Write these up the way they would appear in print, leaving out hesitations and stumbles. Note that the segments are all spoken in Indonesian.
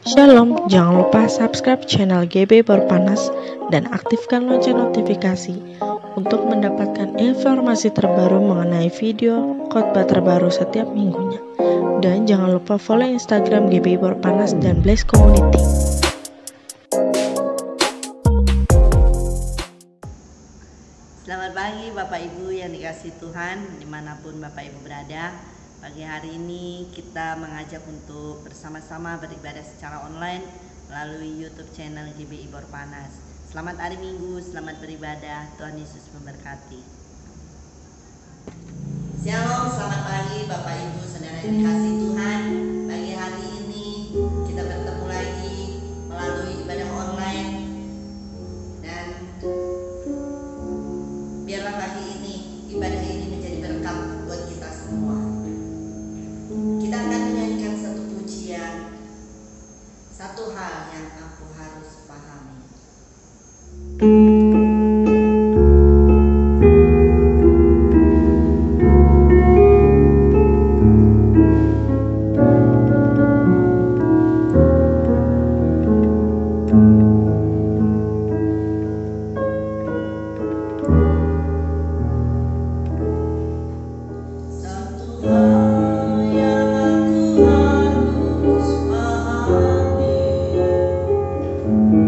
Shalom, jangan lupa subscribe channel GB Berpanas dan aktifkan lonceng notifikasi untuk mendapatkan informasi terbaru mengenai video khotbah terbaru setiap minggunya. Dan jangan lupa follow Instagram GB Berpanas dan Bless Community. Selamat pagi Bapak Ibu yang dikasihi Tuhan dimanapun Bapak Ibu berada. Pagi hari ini kita mengajak untuk bersama-sama beribadah secara online melalui YouTube channel GBI Berpanas. Selamat hari Minggu, selamat beribadah, Tuhan Yesus memberkati. Shalom, selamat pagi Bapak Ibu saudara yang dikasihi Tuhan. Pagi hari ini kita bertemu lagi melalui ibadah online, dan biarlah pagi ini ibadah ini menjadi berkat buat kita semua. Kita akan menyanyikan satu pujian, satu hal yang aku harus pahami.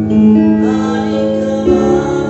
Hari kemarin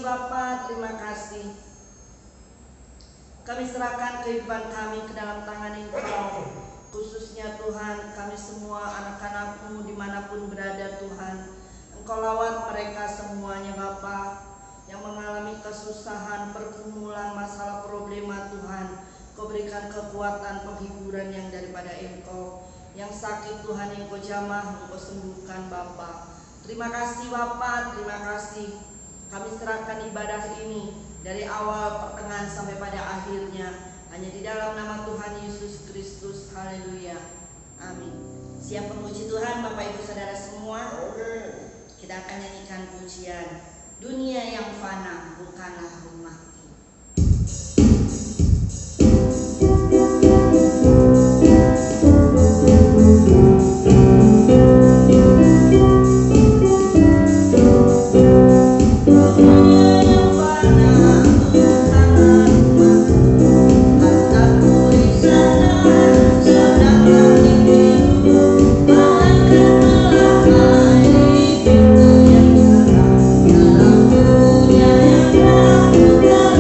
Bapa, terima kasih. Kami serahkan kehidupan kami ke dalam tangan Engkau. Khususnya Tuhan, kami semua anak-anak-Mu dimanapun berada Tuhan. Engkau lawat mereka semuanya Bapa, yang mengalami kesusahan, pergumulan, masalah, problema Tuhan. Kau berikan kekuatan, penghiburan yang daripada Engkau. Yang sakit Tuhan Engkau jamah, Engkau sembuhkan Bapa. Terima kasih Bapa, terima kasih. Kami serahkan ibadah ini dari awal, pertengahan sampai pada akhirnya hanya di dalam nama Tuhan Yesus Kristus. Haleluya. Amin. Siap memuji Tuhan Bapak Ibu Saudara semua. Kita akan nyanyikan pujian Dunia yang Fana Bukanlah Rumahku. Bukan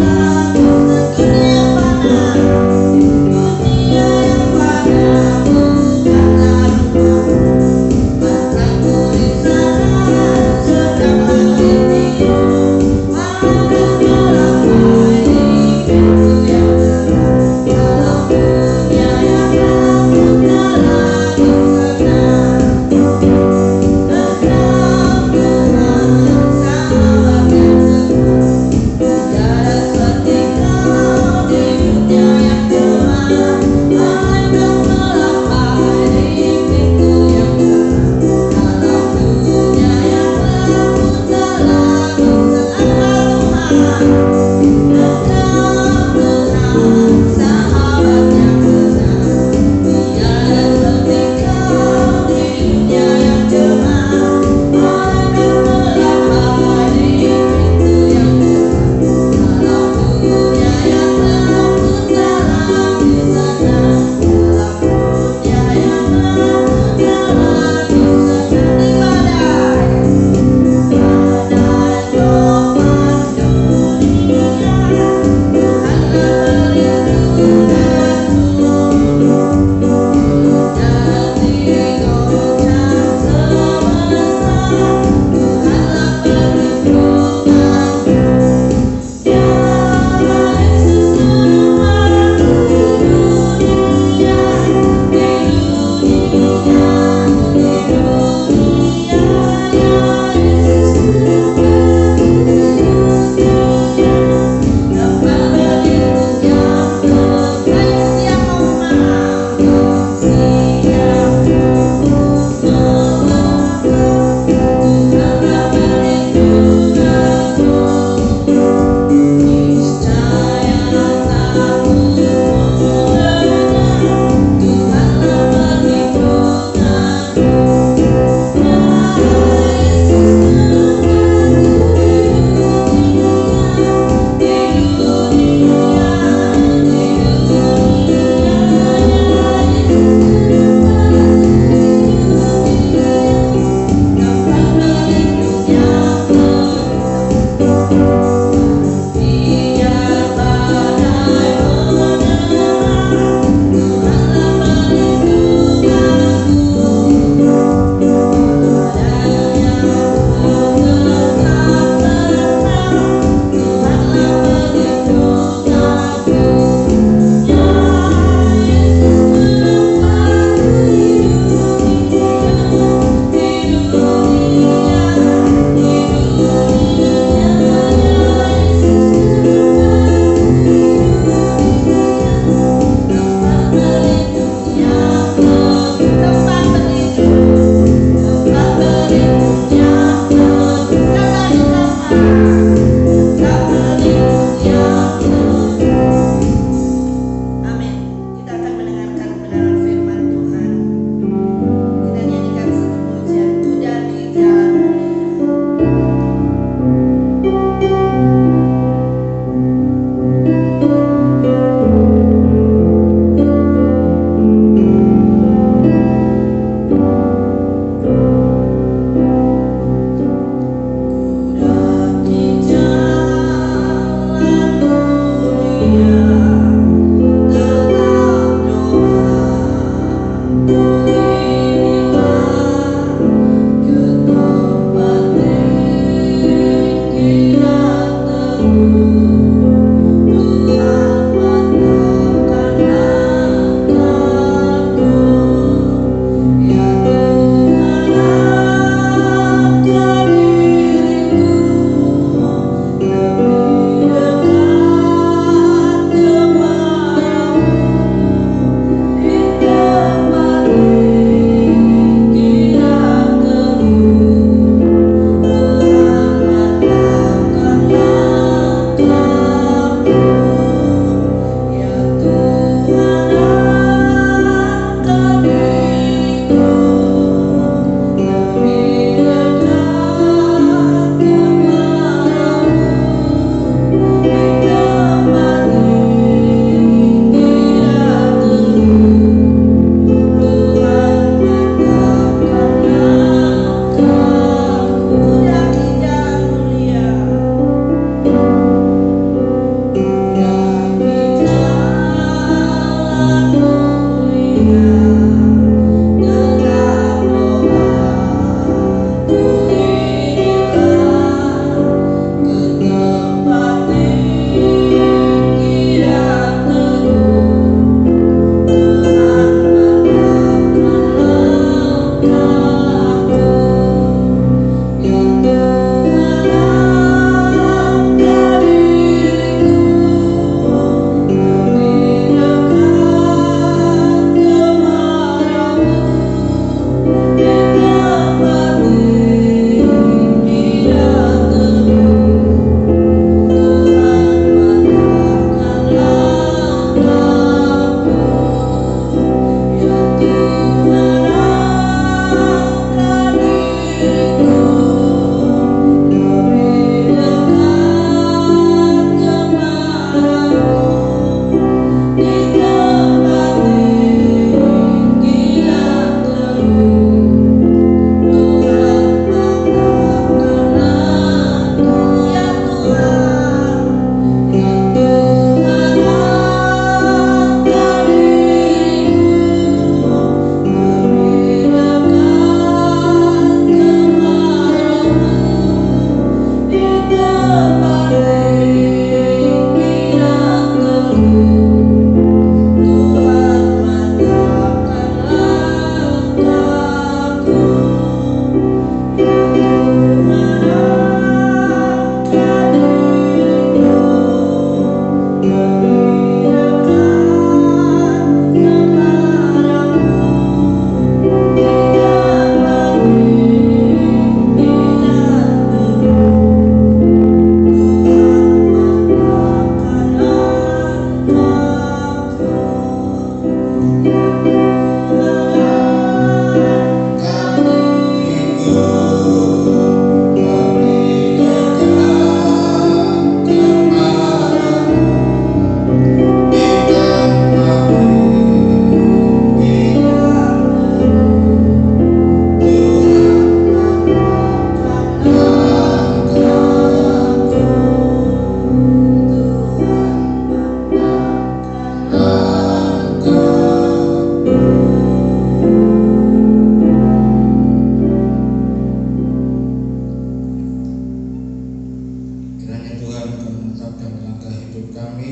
langkah hidup kami,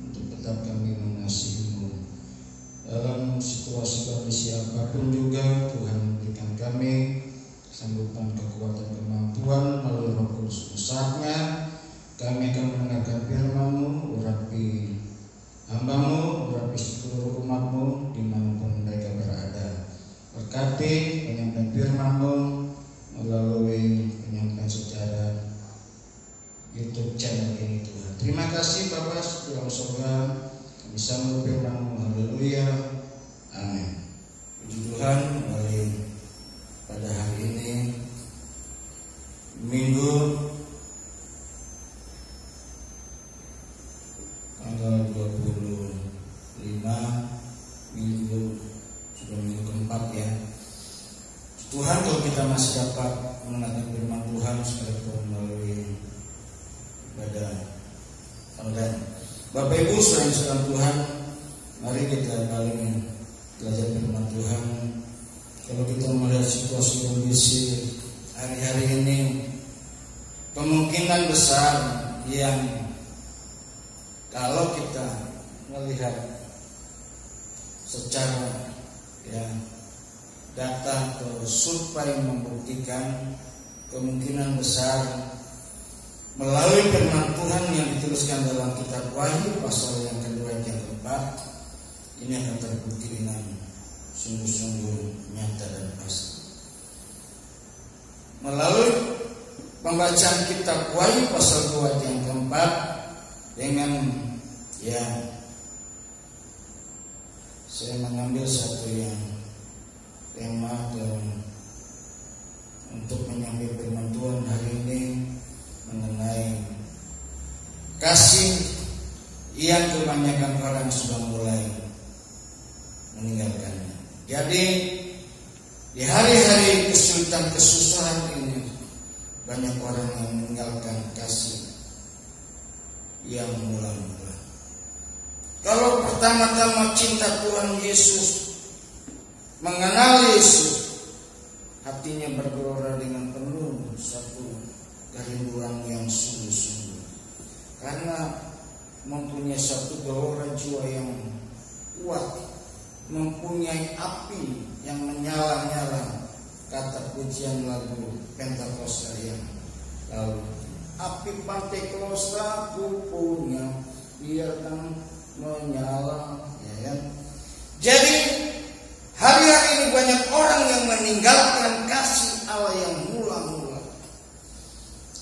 untuk tetap kami mengasihi-Mu. Dalam situasi kondisi apapun juga, Tuhan berikan kami sanggupan, kekuatan, kemampuan melalui Roh Kudus. Saatnya kami akan mendengarkan firman-Mu, urapi hamba-Mu, urapi seluruh umat-Mu dimanapun mereka berada. Berkati penyampaian firman-Mu melalui penyampaian secara YouTube channel ini, Tuhan. Terima kasih Bapa di dalam surga, kami sambut firman-Mu. Haleluya, amin. Puji Tuhan, kembali pada hari ini Minggu tanggal 25, Minggu sudah minggu keempat ya. Tuhan, kalau kita masih dapat mendengarkan firman Tuhan sekalipun melalui ibadah online. Bapak Ibu saudara Tuhan, mari kita kembali belajar firman Tuhan. Kalau kita melihat situasi kondisi hari-hari ini, kemungkinan besar yang kalau kita melihat secara data atau survei membuktikan kemungkinan besar melalui firman Tuhan yang dituliskan dalam kitab Wahyu pasal yang kedua dan yang keempat, ini akan terbukti dengan sungguh-sungguh nyata dan pasti. Melalui pembacaan kitab Wahyu pasal 2 yang keempat dengan saya mengambil satu yang tema dan untuk menyampaikan firman Tuhan hari ini mengenai kasih yang kebanyakan orang sudah mulai meninggalkannya. Jadi di hari-hari kesulitan kesusahan ini banyak orang yang meninggalkan kasih yang mula-mula. Kalau pertama-tama cinta Tuhan Yesus, mengenal Yesus, hatinya bergelora dengan penuh satu kerinduan yang sungguh-sungguh, karena mempunyai satu gelora jiwa yang kuat, mempunyai api yang menyala-nyala. Kata pujian lagu Pentakosta yang lalu, api Pentakosta ku punya, biarkan menyala, ya kan? Jadi hari-hari ini banyak orang yang meninggalkan kasih Allah yang mula-mula.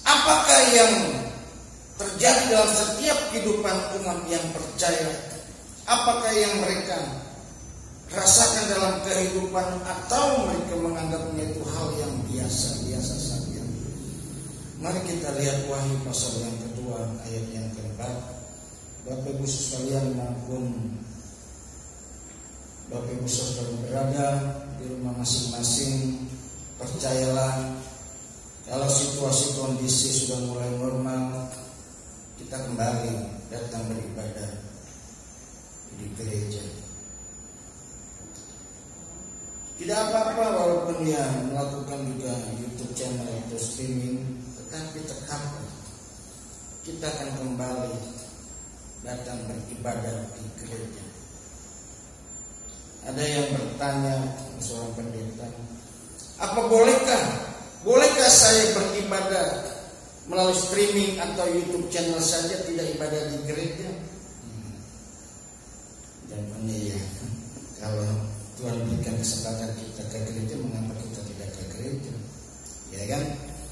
Apakah yang terjadi dalam setiap kehidupan umat yang percaya? Apakah yang mereka rasakan dalam kehidupan, atau mereka menganggapnya itu hal yang biasa-biasa saja? Mari kita lihat Wahyu pasal yang kedua ayat yang keempat. Bapak Ibu sekalian maupun Bapak Ibu saudara berada di rumah masing-masing, percayalah kalau situasi kondisi sudah mulai normal, kita kembali datang beribadah di gereja. Tidak apa-apa walaupun melakukan juga YouTube channel atau streaming, tetapi tetap kita akan kembali datang beribadah di gereja. Ada yang bertanya seorang pendeta, apa bolehkah saya beribadah melalui streaming atau YouTube channel saja, tidak ibadah di gereja? Jawabannya ya. Kalau Tuhan berikan kesempatan kita ke gereja, mengapa kita tidak ke gereja? Ya kan?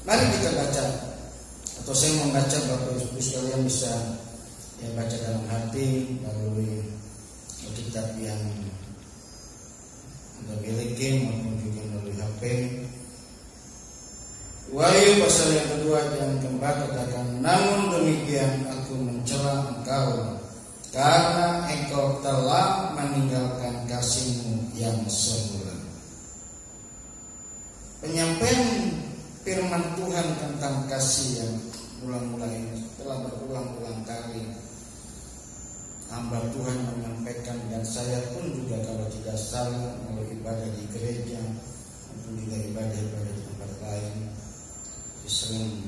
Mari kita baca, atau saya membaca, Bapak Ibu sekalian bisa baca dalam hati melalui kitab yang Anda miliki maupun juga melalui HP. Wahyu pasal yang kedua yang keempat katakan, namun demikian aku mencela engkau karena engkau telah meninggalkan kasih-Mu yang semula. Penyampaian firman Tuhan tentang kasih yang mula-mula ini telah berulang-ulang kali hamba Tuhan menyampaikan, dan saya pun juga kalau tidak salah melalui ibadah di gereja maupun juga ibadah di tempat lain sering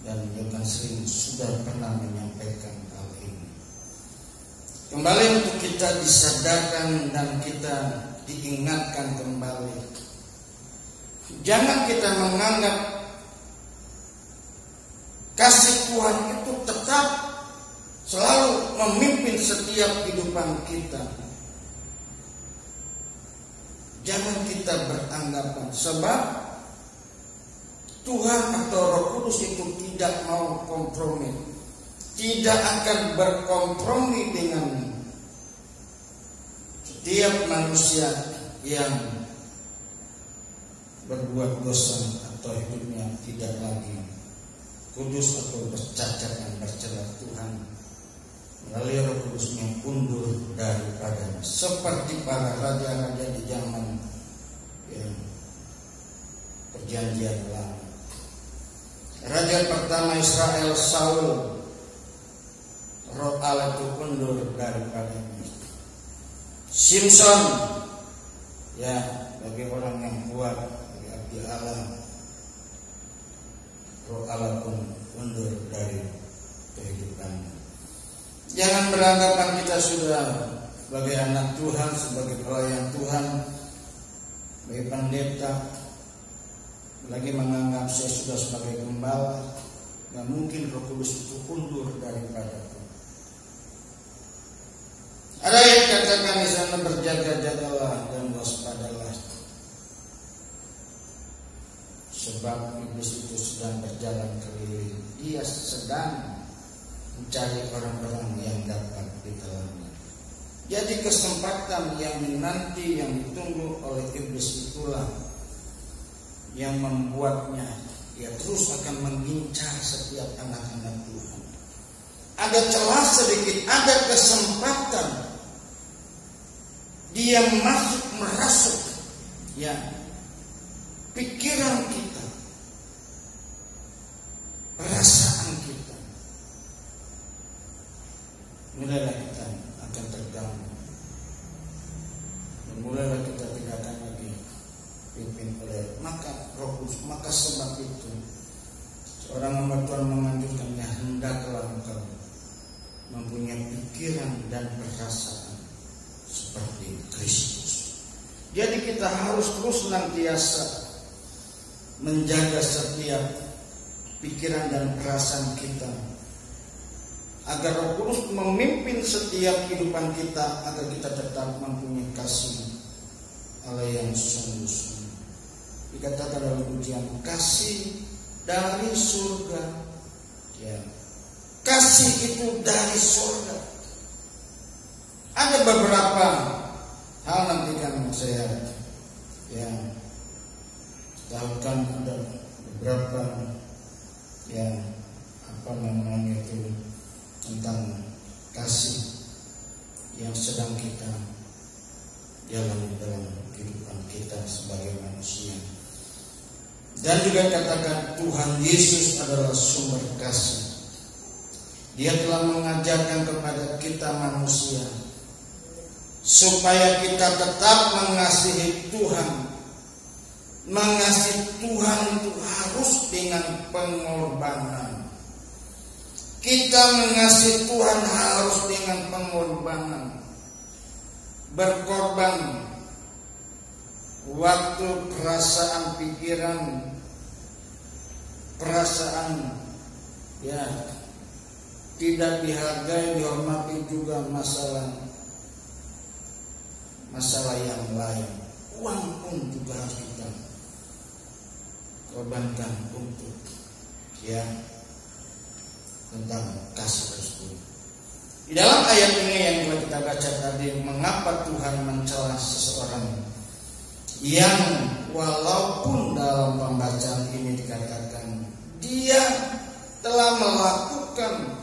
dan juga dan sering sudah pernah menyampaikan hal ini. Kembali untuk kita disadarkan dan kita diingatkan kembali. Jangan kita menganggap kasih Tuhan itu tetap selalu memimpin setiap kehidupan kita. Jangan kita beranggapan sebab Tuhan atau Roh Kudus itu tidak mau kompromi, tidak akan berkompromi dengan setiap manusia yang berbuat dosa atau hidupnya tidak lagi kudus atau bercacat dan bercela. Tuhan melalui Roh Kudusnya undur daripadanya, seperti para raja-raja di zaman perjanjian lama. Raja pertama Israel Saul, Roh Allah itu undur daripadanya. Simpson, ya, bagi orang yang kuat, bagi abdi Allah, Roh Allah pun undur dari kehidupannya. Jangan beranggapan kita sudah sebagai anak Tuhan, sebagai pelayan Tuhan, sebagai pendeta, lagi menganggap saya sudah sebagai gembala. Gak mungkin Roh Kudus itu undur daripadaku. Ada yang katakan di sana, berjaga-jagalah dan waspadalah, sebab iblis itu sedang berjalan keliling. Dia sedang mencari orang-orang yang dapat ditelannya. Jadi kesempatan yang nanti yang ditunggu oleh iblis itulah yang membuatnya dia terus akan mengincar setiap anak-anak Tuhan. Ada celah sedikit, ada kesempatan dia merasuk ya pikiran kita, perasaan kita. Mulailah kita akan terganggu, dan mulailah kita tidak akan lagi dipimpin oleh Roh Kudus. Maka sebab itu seorang hamba Tuhan menganjurkannya, hendaklah engkau mempunyai pikiran dan perasaan seperti Kristus. Jadi kita harus terus senantiasa menjaga setiap pikiran dan perasaan kita, agar Roh Kudus memimpin setiap kehidupan kita, agar kita tetap mempunyai kasih Allah yang sungguh-sungguh. Dikatakan dalam pujian, kasih dari surga. Ya, kasih itu dari surga. Ada beberapa hal nanti kan saya tahukan, ada beberapa yang itu tentang kasih yang sedang kita jalani dalam kehidupan kita sebagai manusia. Dan juga katakan Tuhan Yesus adalah sumber kasih. Dia telah mengajarkan kepada kita manusia supaya kita tetap mengasihi Tuhan. Mengasihi Tuhan itu harus dengan pengorbanan. Kita mengasihi Tuhan harus dengan pengorbanan. Berkorban waktu, perasaan, pikiran, perasaan ya tidak dihargai, dihormati, juga masalah yang lain. Uang pun juga harus kita korbankan untuk tentang kasih tersebut. Di dalam ayat ini yang telah kita baca tadi, mengapa Tuhan mencela seseorang yang walaupun dalam pembacaan ini dikatakan dia telah melakukan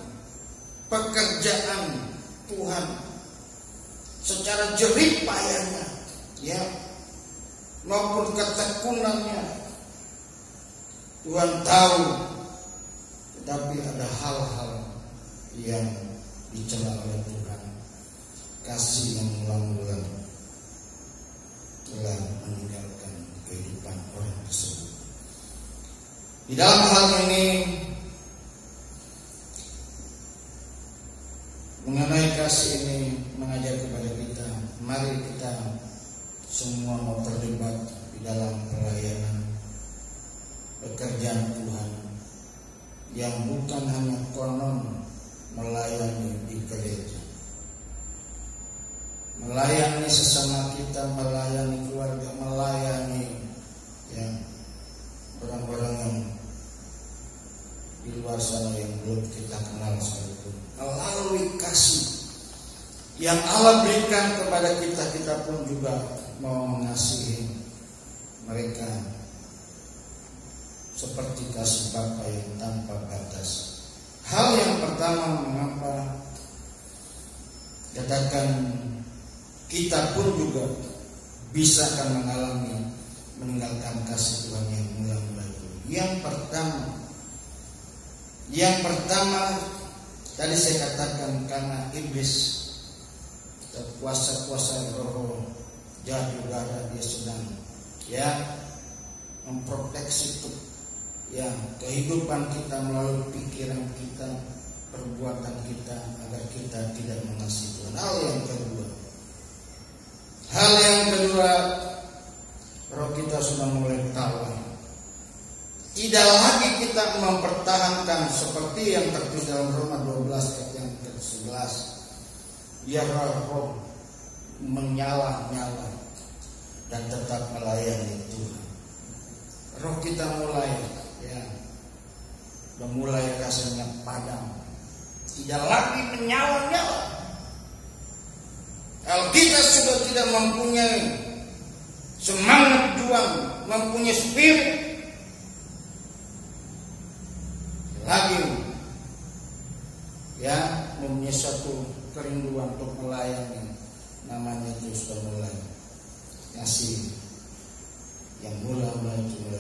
pekerjaan Tuhan secara jerih payahnya, maupun ketekunannya, Tuhan tahu, tetapi ada hal-hal yang dicela oleh Tuhan. Kasih yang ulang-ulang telah meninggalkan kehidupan orang tersebut. Di dalam hal ini kasih ini mengajar kepada kita, mari kita semua mau terlibat di dalam pelayanan pekerjaan Tuhan yang bukan hanya konon melayani di gereja, melayani sesama kita, melayani keluarga, melayani orang-orang yang di luar sana yang belum kita kenal sekalipun. Melalui kasih yang Allah berikan kepada kita, kita pun juga mau mengasihi mereka seperti kasih Bapa yang tanpa batas. Hal yang pertama, mengapa katakan kita pun juga bisa akan mengalami meninggalkan kasih Tuhan yang mula-mula itu. Yang pertama tadi saya katakan karena iblis atau kuasa-kuasa roh jahat juga dia sedang memproteksi kehidupan kita melalui pikiran kita, perbuatan kita, agar kita tidak mengasihi Tuhan. Hal yang kedua, roh kita sudah mulai tawar. Tidak lagi kita mempertahankan seperti yang tertulis dalam Roma 12 ayat yang ke-11. Biar roh menyala-nyala dan tetap melayani Tuhan. Roh kita mulai rasanya padam, tidak lagi menyala-nyala. Kalau kita sudah tidak mempunyai semangat juang, mempunyai spirit lagi, mempunyai satu kerinduan untuk melayani, namanya itu sudah mulai kasih yang mulai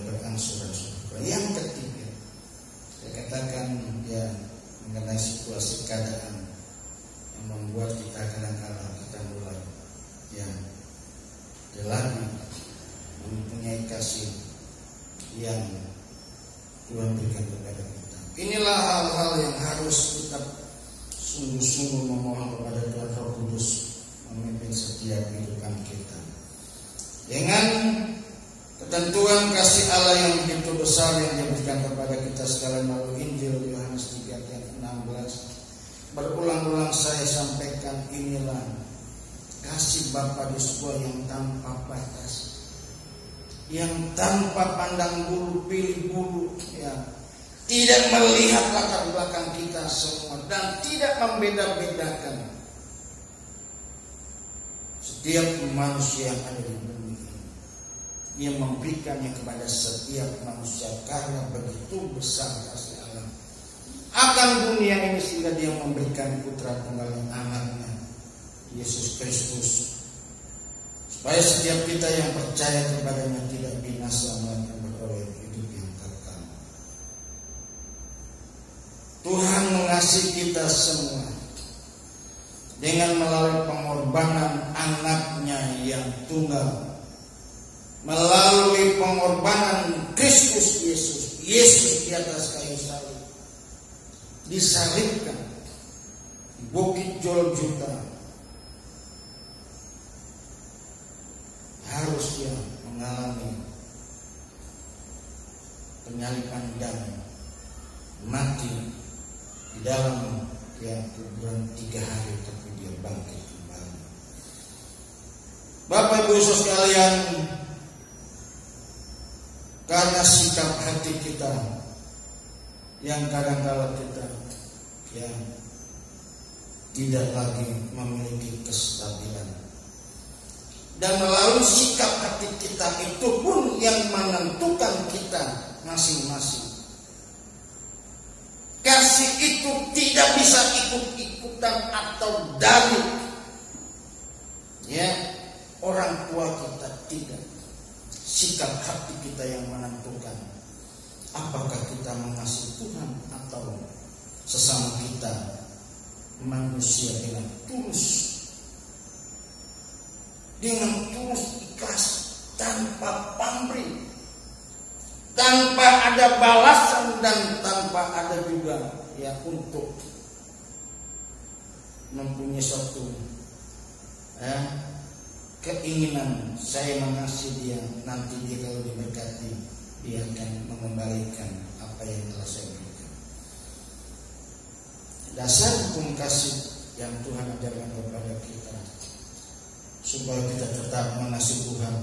berangsur-angsur. Yang ketiga, saya katakan mengenai situasi keadaan yang membuat kita kadang-kadang kita mulai lagi mempunyai kasih yang Tuhan berikan kepada kita. Inilah hal-hal yang harus kita sungguh-sungguh memohon kepada Tuhan Roh Kudus memimpin setiap kehidupan kita. Dengan ketentuan kasih Allah yang begitu besar yang diberikan kepada kita sekalian melalui Injil Yohanes 3 ayat 16. Berulang-ulang saya sampaikan, inilah kasih Bapa di sebuah yang tanpa batas, yang tanpa pandang bulu pilih bulu, tidak melihat latar belakang kita semua dan tidak membeda-bedakan setiap manusia yang ada di bumi ini. Ia memberikannya kepada setiap manusia karena begitu besar kasih Allah akan dunia ini, sehingga dia memberikan putra tunggal anaknya Yesus Kristus, supaya setiap kita yang percaya kepadanya tidak binasa melainkan beroleh hidup yang kekal. Tuhan mengasihi kita semua dengan melalui pengorbanan anaknya yang tunggal, melalui pengorbanan Kristus Yesus di atas kayu salib, disalibkan di Bukit Golgota, harus dia mengalami penyaliban dan mati di dalam kuburan 3 hari, tapi dia bangkit kembali. Bapak Ibu sekalian, karena sikap hati kita yang kadang-kala kita tidak lagi memiliki kestabilan, dan melalui sikap hati kita itu pun yang menentukan kita masing-masing. Kasih itu tidak bisa ikut-ikutan atau dari orang tua kita, tidak. Sikap hati kita yang menentukan apakah kita mengasihi Tuhan atau sesama kita manusia dengan tulus ikhlas, tanpa pamrih, tanpa ada balasan dan tanpa ada juga untuk mempunyai suatu keinginan, saya mengasihi dia, nanti dia kalau diberkati dia akan mengembalikan apa yang telah saya berikan. Dasar hukum kasih yang Tuhan ajarkan kepada kita supaya kita tetap mengasihi Tuhan,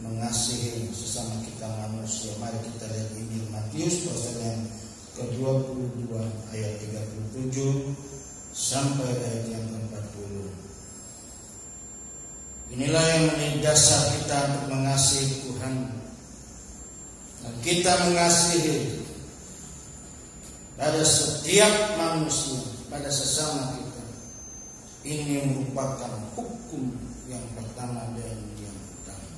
mengasihi sesama kita manusia. Mari kita lihat Injil Matius pasal yang ke-22 ayat 37 sampai ayat yang ke-40. Inilah yang menjadi dasar kita untuk mengasihi Tuhan. Dan kita mengasihi pada setiap manusia, pada sesama kita. Ini merupakan hukum yang pertama dan yang utama.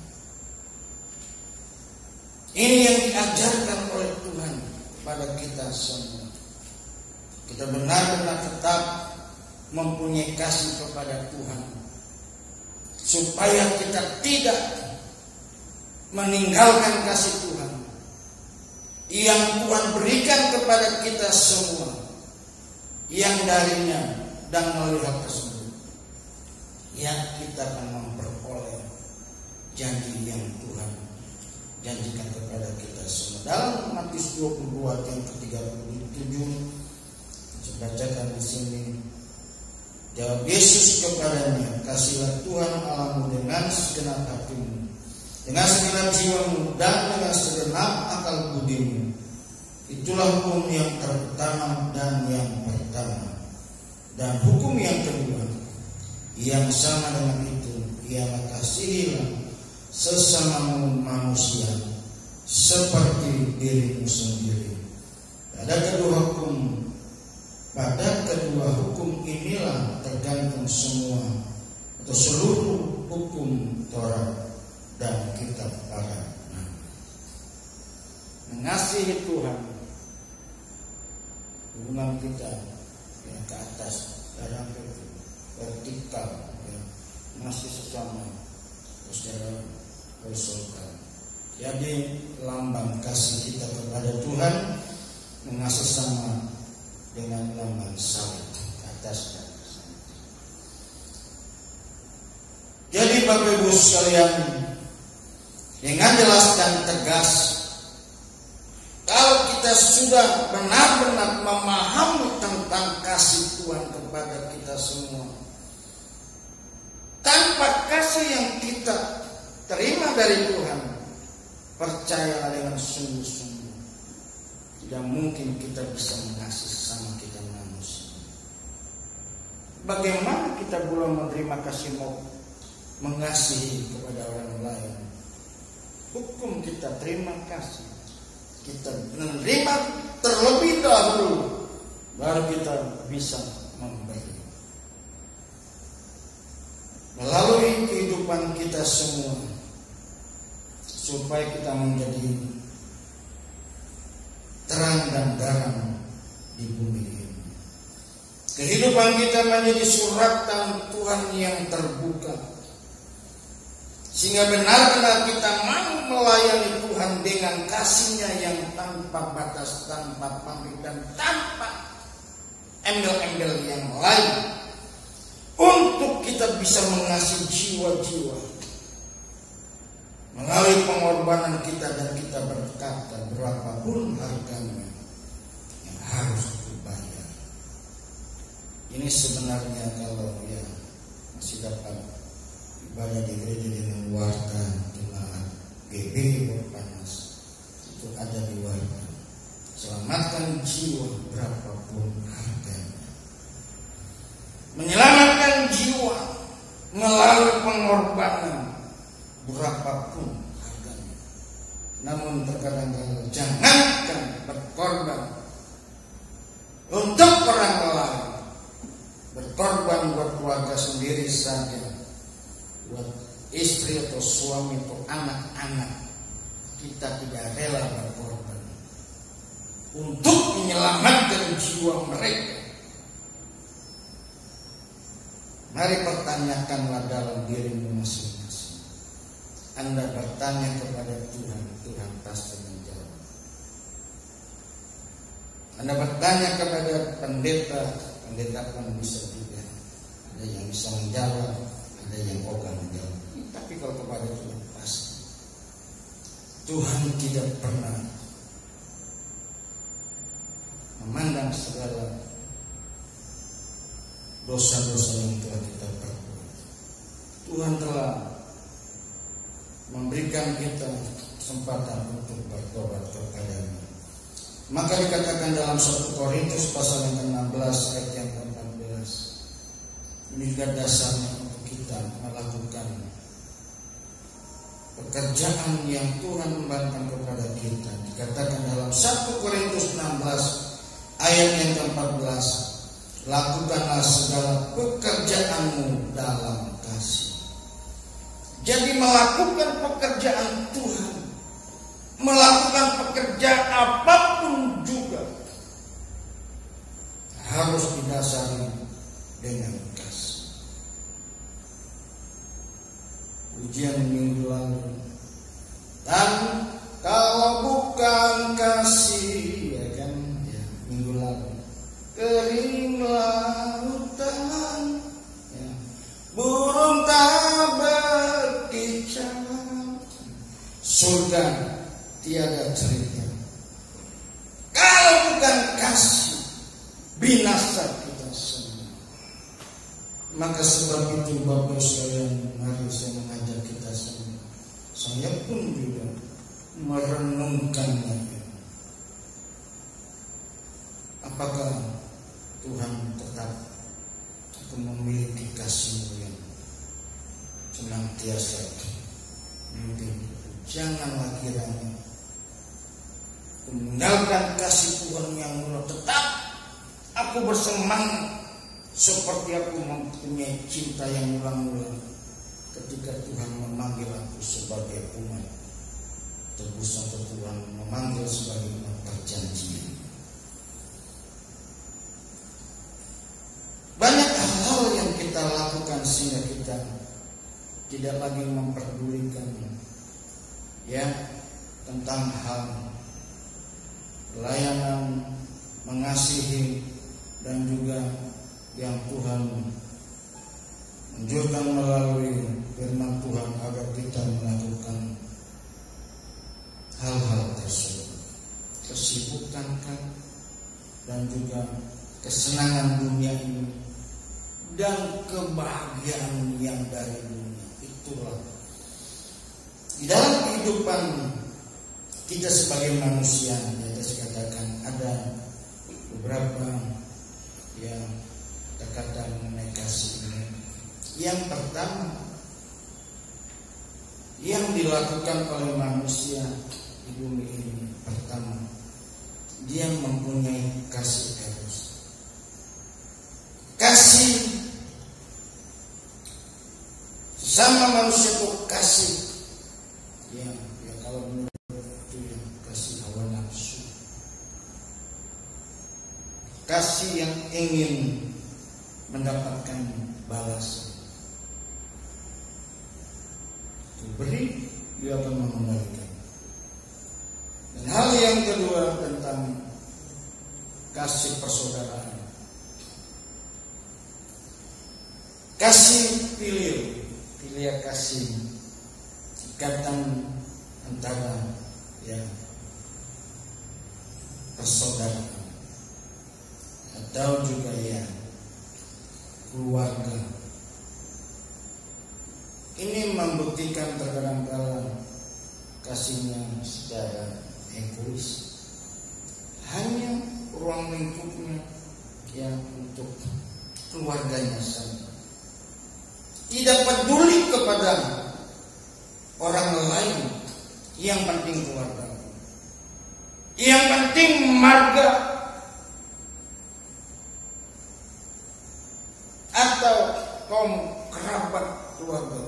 Ini yang diajarkan oleh Tuhan kepada kita semua. Kita benar-benar tetap mempunyai kasih kepada Tuhan, supaya kita tidak meninggalkan kasih Tuhan yang Tuhan berikan kepada kita semua, yang darinya dan melalui hal tersebut yang kita akan memperoleh janji yang Tuhan janjikan kepada kita semua. Dalam Matius 22 yang ke-37, saya bacakan di sini. Jawab Yesus kepadanya, kasihlah Tuhan Allahmu dengan segenap hatimu, dengan segenap jiwamu, dan dengan segenap akal budimu. Itulah hukum yang pertama dan yang pertama. Dan hukum yang kedua yang sama dengan itu, ialah kasihilah sesamamu manusia seperti dirimu sendiri. Pada kedua hukum inilah tergantung semua atau seluruh hukum Taurat dan kitab para nabi. Mengasihi Tuhan, hubungan kita ya, ke atas, dalam vertikal, ya, masih sesama, secara horizontal. Jadi lambang kasih kita kepada Tuhan mengasihi sama dengan lambang salib atas dan bersama. Jadi Bapak Ibu sekalian, dengan jelas dan tegas, kalau kita sudah benar-benar memahami tentang kasih Tuhan kepada kita semua, tanpa kasih yang kita terima dari Tuhan, percayalah dengan sungguh-sungguh, tidak mungkin kita bisa mengasihi sesama kita manusia. Bagaimana kita belum menerima kasih mau mengasihi kepada orang lain? Hukum kita terima kasih, kita menerima terlebih dahulu, baru kita bisa memberi. Melalui kehidupan kita semua, supaya kita menjadi terang dan garam di bumi ini. Kehidupan kita menjadi suratan Tuhan yang terbuka, sehingga benar-benar kita mau melayani Tuhan dengan kasih-Nya yang tanpa batas, tanpa pamrih, dan tanpa embel-embel yang lain, untuk kita bisa mengasihi jiwa-jiwa melalui pengorbanan kita. Dan kita berkata, berapapun harganya yang harus dibayar. Ini sebenarnya kalau ya masih dapat ibadah di gereja dengan warga jemaat GBI Borpanas, itu ada di warga, selamatkan jiwa berapapun harganya. Menyelamatkan jiwa melalui pengorbanan berapapun harganya. Namun terkadang jangankan berkorban untuk orang lain, berkorban buat keluarga sendiri saja, buat istri atau suami atau anak-anak, kita tidak rela berkorban untuk menyelamatkan jiwa mereka. Mari pertanyakanlah dalam dirimu masing-masing. Anda bertanya kepada Tuhan, Tuhan pasti menjawab. Anda bertanya kepada pendeta, pendeta pun bisa juga. ada yang bisa menjawab, ada yang ogah menjawab. Tapi kalau kepada Tuhan pasti Tuhan tidak pernah memandang segala dosa-dosa yang telah kita perbuat. Tuhan telah memberikan kita kesempatan untuk bertobat kepada-Nya. Maka dikatakan dalam 1 Korintus pasal yang ke-16 ayat yang ke-14, ini juga dasarnya untuk kita melakukan pekerjaan yang Tuhan membantu kepada kita. Dikatakan dalam 1 Korintus 16 ayat yang ke-14, lakukanlah segala pekerjaanmu dalam kasih. Jadi melakukan pekerjaan Tuhan, melakukan pekerjaan apapun juga harus didasari dengan kasih. Ujian minggu lalu, dan kalau bukan kasih, ya kan, ya, minggu lalu, kering lautan, ya, burung tak berkicau, surga tiada cerita. Kalau bukan kasih, binasa kita semua. Maka sebab itu Bapak sekalian, mari saya mengajak kita semua, saya pun juga merenungkannya. Apakah Tuhan tetap memiliki kasih yang senantiasa memimpin? Janganlah kiranya meninggalkan kasih Tuhan yang murah. Tetap aku bersemangat seperti aku mempunyai cinta yang murah-murah ketika Tuhan memanggil aku sebagai umat tebusan, atau Tuhan memanggil sebagai umat perjanjian. Banyak hal yang kita lakukan sehingga kita tidak lagi memperdulikan, ya, tentang hal pelayanan, mengasihi, dan juga yang Tuhan menunjukkan melalui firman Tuhan agar kita melakukan hal-hal tersebut. Kesibukan dan juga kesenangan dunia ini dan kebahagiaan yang dari dunia, itulah di dalam kehidupan kita sebagai manusia. Ya, saya katakan ada beberapa yang kata mengenai kasih ini. Yang pertama yang dilakukan oleh manusia di bumi ini, pertama, dia mempunyai kasih eros. Kasih sesama manusia itu kasih, ya kalau menurut itu ya, kasih hawa nafsu, kasih yang ingin mendapatkan balasan. Beri, dia akan mengembalikan. Dan hal yang kedua tentang kasih persaudaraan, kasih filial kasih, ikatan antara ya persaudaraan atau juga ya keluarga. Ini membuktikan terkadang kala kasihnya secara egois, hanya ruang lingkupnya yang untuk keluarganya saja, tidak peduli kepada orang lain. Yang penting keluarga, yang penting marga atau kaum kerabat keluarga,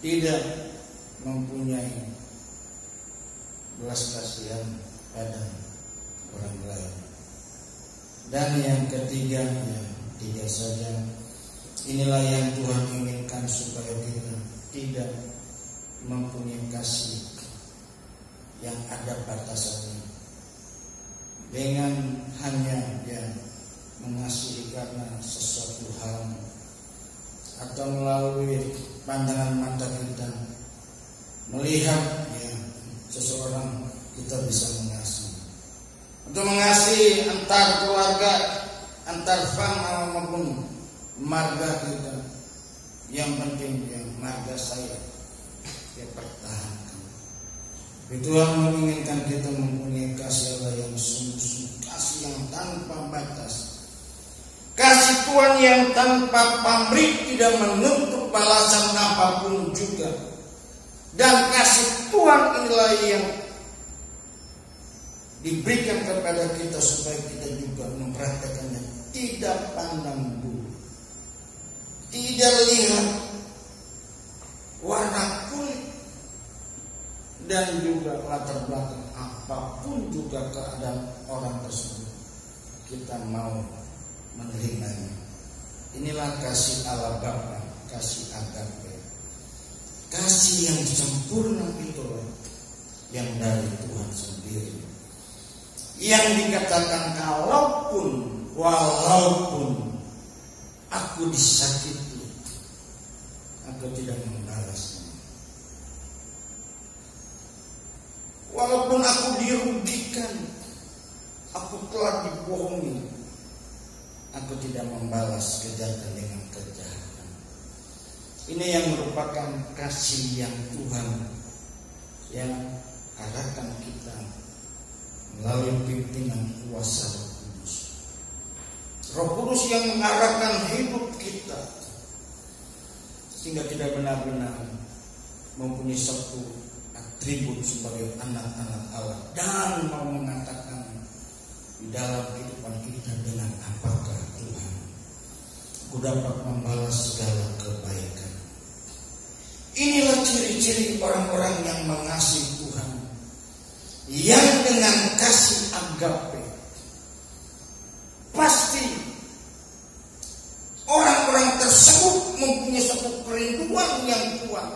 tidak mempunyai belas kasihan pada orang lain. Dan yang ketiga, ya, tiga saja, inilah yang Tuhan inginkan supaya kita tidak mempunyai kasih yang ada batasannya, dengan hanya ya mengasihi karena sesuatu hal atau melalui pandangan mata kita melihat seseorang, kita bisa mengasihi. Untuk mengasihi antar keluarga, antar fam maupun marga kita, yang penting marga saya pertahankan. Tuhan menginginkan kita mempunyai kasih Allah yang sungguh-sungguh, kasih yang tanpa batas, kasih Tuhan yang tanpa pamrih, tidak menuntut balasan apapun juga. Dan kasih Tuhan inilah yang diberikan kepada kita supaya kita juga mempraktekannya, tidak pandang bulu, tidak lihat warna kulit dan juga latar belakang, apapun juga keadaan orang tersebut, kita mau menerimanya. Inilah kasih Allah Bapa, kasih agape, kasih yang sempurna itulah yang dari Tuhan sendiri, yang dikatakan walaupun aku disakiti, aku tidak membalasnya. Walaupun aku dirugikan, aku telah dibohongi, aku tidak membalas kejahatan dengan kejahatan. Ini yang merupakan kasih yang Tuhan yang arahkan kita melalui pimpinan kuasa Roh Kudus. Roh Kudus yang mengarahkan hidup kita sehingga kita benar-benar mempunyai satu atribut sebagai anak-anak Allah dan mau mengatakan di dalam kehidupan kita, dengan apakah Tuhan aku dapat membalas segala kebaikan. Inilah ciri-ciri orang-orang yang mengasihi Tuhan, yang dengan kasih agape. Pasti orang-orang tersebut mempunyai satu kerinduan yang kuat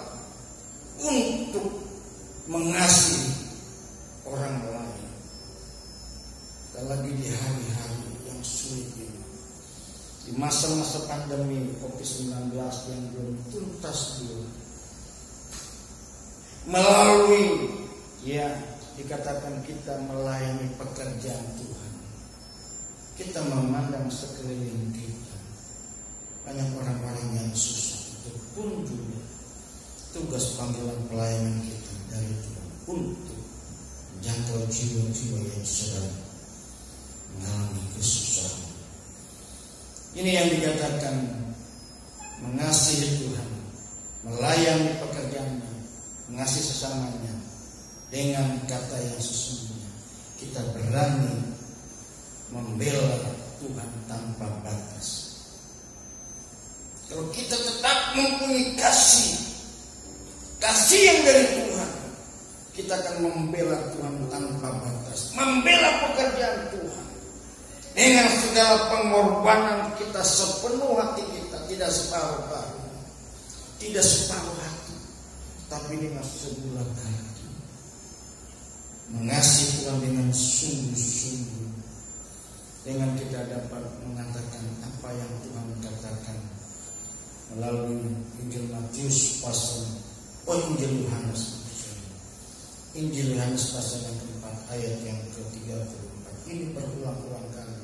untuk mengasihi orang lain. Lagi di hari-hari yang sulit ini, di masa-masa pandemi COVID-19 yang belum tuntas dulu, melalui dikatakan kita melayani pekerjaan Tuhan, kita memandang sekeliling kita banyak orang-orang yang susah. Itu pun juga tugas panggilan pelayanan kita dari Tuhan untuk menjangkau jiwa-jiwa yang sedang mengalami kesusahan. Ini yang dikatakan mengasihi Tuhan, melayani pekerjaannya, mengasihi sesamanya dengan kata yang sesungguhnya. Kita berani membela Tuhan tanpa batas. Kalau kita tetap mempunyai kasih yang dari Tuhan, kita akan membela Tuhan tanpa batas, membela pekerjaan Tuhan dengan segala pengorbanan kita, sepenuh hati kita, tidak separuh-paruh, tidak separuh hati, tapi dengan sebulat hati, mengasihi Tuhan dengan sungguh-sungguh, dengan kita dapat mengatakan apa yang Tuhan katakan melalui Injil Matius Injil Yohanes pasal yang keempat ayat yang ke-34. Ini berulang-ulang kali.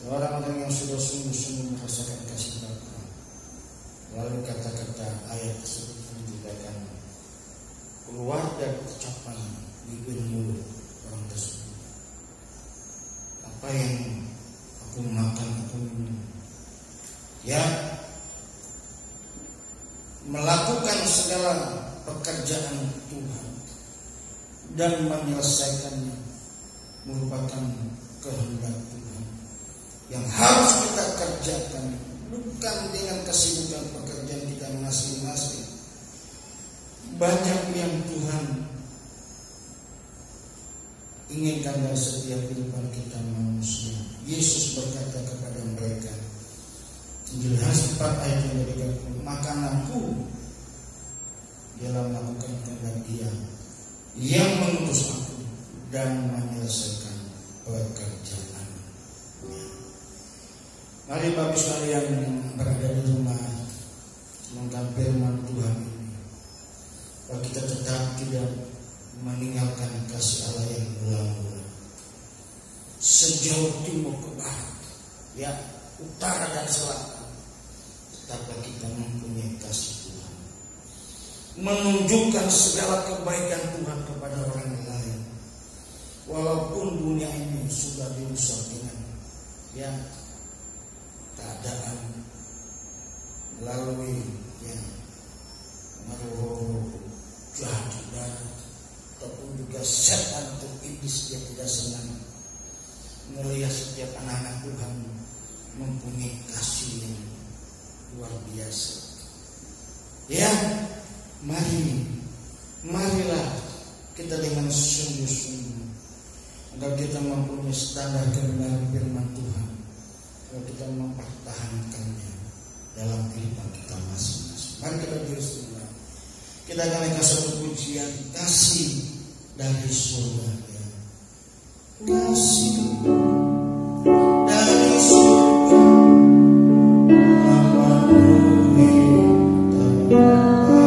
Orang-orang yang sudah sungguh-sungguh merasakan kasih Bapa, lalu kata-kata ayat tersebut menjadikan keluar dari ucapan bibir mulut orang tersebut. Apa yang aku makan, aku minum, melakukan segala pekerjaan Tuhan dan menyelesaikannya merupakan kehendak Tuhan yang harus kita kerjakan, bukan dengan kesibukan pekerjaan kita masing-masing. Banyak yang Tuhan inginkan dari setiap kehidupan kita manusia. Yesus berkata kepada mereka, Injil Yohanes 4 ayat yang ke-30, makananku ialah melakukan kehendak Dia yang mengutus aku dan menyelesaikan pekerjaannya. Mari Bapak sekalian yang berada di rumah mendengar firman Tuhan ini, bahwa kita tetap tidak meninggalkan kasih Allah yang belang-belang. Sejauh timur ke barat, ya, utara dan selatan, tetaplah kita mempunyai kasih Tuhan, menunjukkan segala kebaikan Tuhan kepada orang lain. Walaupun dunia ini sudah dirusak dengan keadaan melalui pengaruh jahat ataupun juga setan atau iblis, dia tidak senang melihat setiap anak-anak Tuhan mempunyai kasih yang luar biasa. Marilah kita dengan sungguh-sungguh agar kita mempunyai standar kebenaran firman Tuhan, agar kita mempertahankannya dalam kehidupan kita masing-masing. Mari kita bersama, kita akan naikkan satu pujian kasih dari surga. Kasih dari surga memenuhi tanah.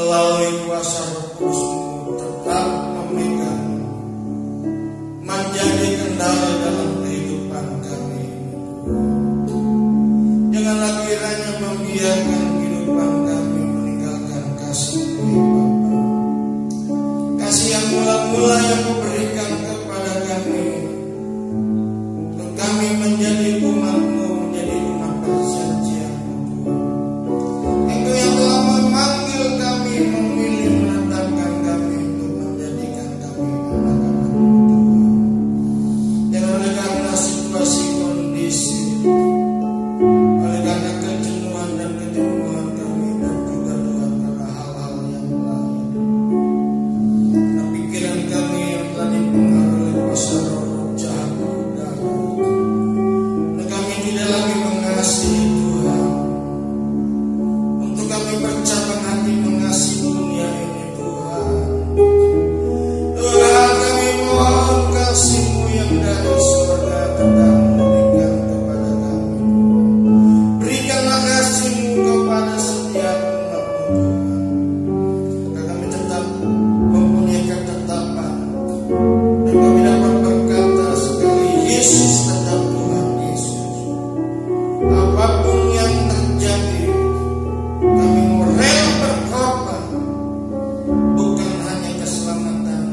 melalui kuasa Roh Kudus-Mu tetap memegang, menjadi kendali dalam kehidupan kami. Janganlah kiranya membiarkan kehidupan kami meninggalkan kasih-Mu ya Bapa. Kasih yang mula-mula yang Kau berikan kepada kami, untuk kami menjadi umat-Mu, menjadi umat perjanjian-Mu Tuhan. Engkau yang telah memanggil kami, memilih, menetapkan kami untuk menjadikan kami anak-anak-Mu Tuhan. Dan oleh karena situasi kondisi, oleh karena kejenuhan dan kejenuhan kami, dan juga Tuhan karena hal-hal yang lain, karena pikiran kami yang telah dipengaruhi oleh kuasa roh jahat udara, dan kami tidak lagi mengasihi Tuhan. Untuk kami bercabang hati mengasihi dunia ini Tuhan. Tuhan, kami mohon kasih-Mu yang dari surga tetap memberikan kepada kami. Berikanlah kasih-Mu kepada setiap umat-Mu Tuhan, agar kami tetap mempunyai ketetapan, dan kami dapat berkata sekali, Yesus tetap Tuhan Yesus. Apapun yang terjadi, kami mau rela berkorban, bukan hanya keselamatan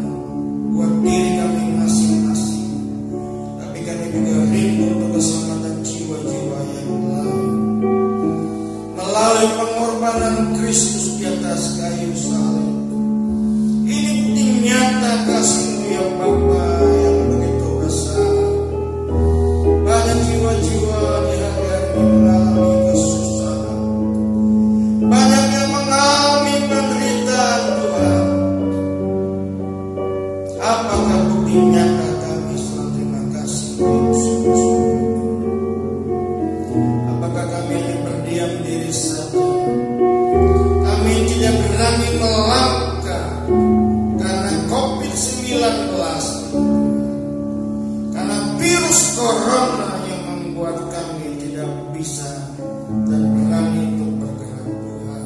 buat diri kami masing-masing, tapi kami juga rindu untuk keselamatan jiwa-jiwa yang lain. Melalui pengorbanan Kristus di atas kayu salib, ini bukti nyata kasih-Mu ya Bapa yang begitu besar. Banyak jiwa-jiwa di hari-hari ini mengalami kesusahan, banyak yang mengalami penderitaan Tuhan. Apakah bukti nyata kami selalu terima kasih Yesus? Apakah kami hanya berdiam diri saja? Kami tidak berani melangkah karena COVID-19, karena virus corona yang membuat kami tidak bisa dan berani untuk bergerak Tuhan.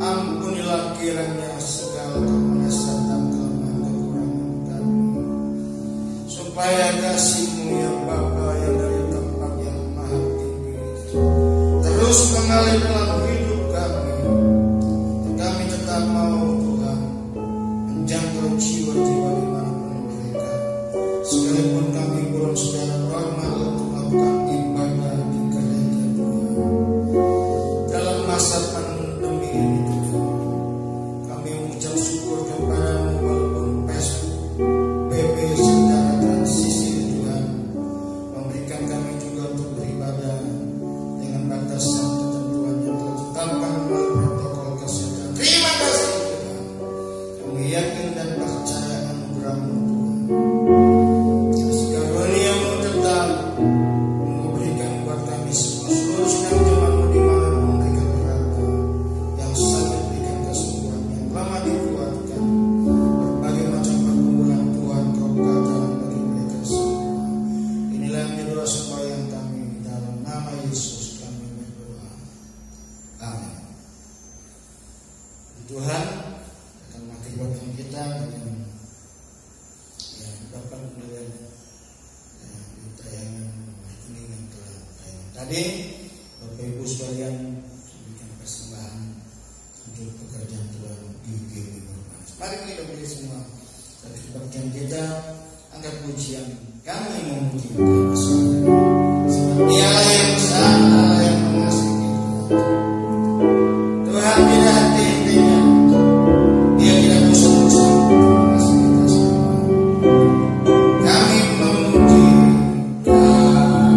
Ampunilah kiranya segala kemesratan, kelemahan, kekurangan kami, supaya kasih-Mu ya Bapa yang dari tempat yang maha tinggi terus mengalir dalam hidup kami. Kami tetap mau Tuhan menjangkau jiwa-jiwa dimanapun mereka, sekalipun kami belum secara normal untuk melakukan ibadah di gereja Tuhan. Dalam masa pandemi ini Tuhan, kami mengucap syukur kepada-Mu walaupun PSBB secara transisi Tuhan memberikan kami juga untuk beribadah dengan batasan ketentuan yang telah ditetapkan melalui protokol kesehatan. Terima kasih Tuhan. Kami yakin dan percaya anugerah-Mu Tuhan. Karunia-Mu tetap memberikan buat kami semua, seluruh sedang jemaat-Mu dimanapun mereka berada, yang sakit berikan kesembuhan, yang lama dikuatkan, berbagai macam pergumulan Tuhan Kau katakan bagi mereka semua. Inilah yang menjadi doa sembahyang kami, dalam nama Yesus kami berdoa. Amin. Tuhan akan mengakibatkan kita dengan dapat melihat tayangan kuning yang telah tayang tadi. Bapak Ibu sekalian, berikan persembahan untuk pekerjaan Tuhan di GBI Perpanas. Mari kita beri semua dari kebaktian kita, angkat pujian kami memuji Bapa Surga. Sebab Dialah yang besar, Allah yang mengasihi kita. Tuhan tidak hati-hatinya, Dia tidak bosan-bosan untuk mengasihi kita semua. Kami memuji kebesaran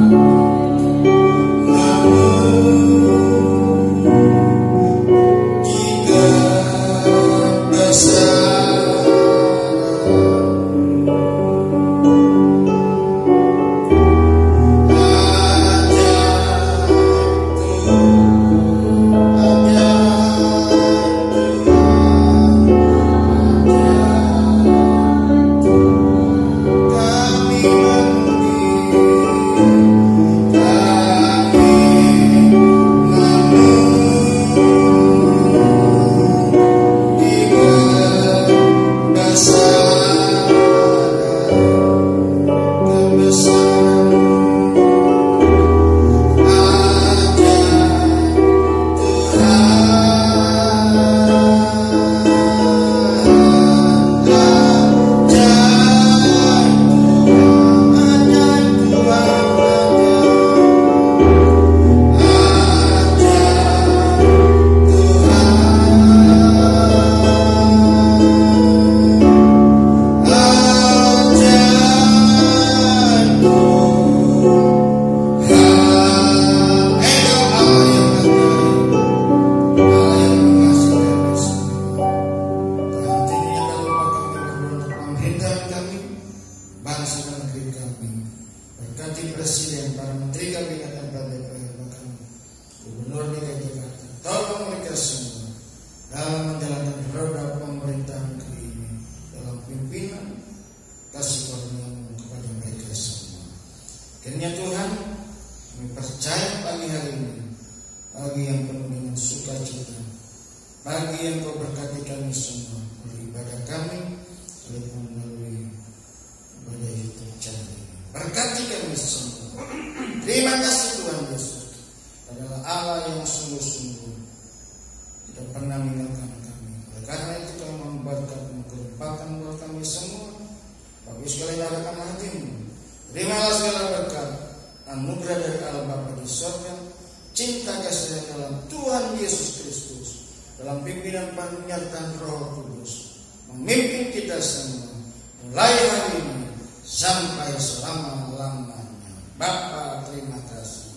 Tuhan. Pagi yang Kau berkati kami semua oleh ibadah kami, sekalipun melalui ibadah YouTube channel ini. Berkati kami semua. Terima kasih Tuhan Yesus. Adalah Allah yang sungguh-sungguh tidak pernah meninggalkan kami. Oleh karena itu Kau memberkati mengelimpahkan buat kami semua. Bagi segala nyatakan hatimu. Terimalah segala berkat, anugerah dari Allah Bapa di surga, cinta kasih dalam Tuhan Yesus Kristus, dalam pimpinan penyertaan Roh Kudus, memimpin kita semua mulai hari ini sampai selama-lamanya. Bapa, terima kasih.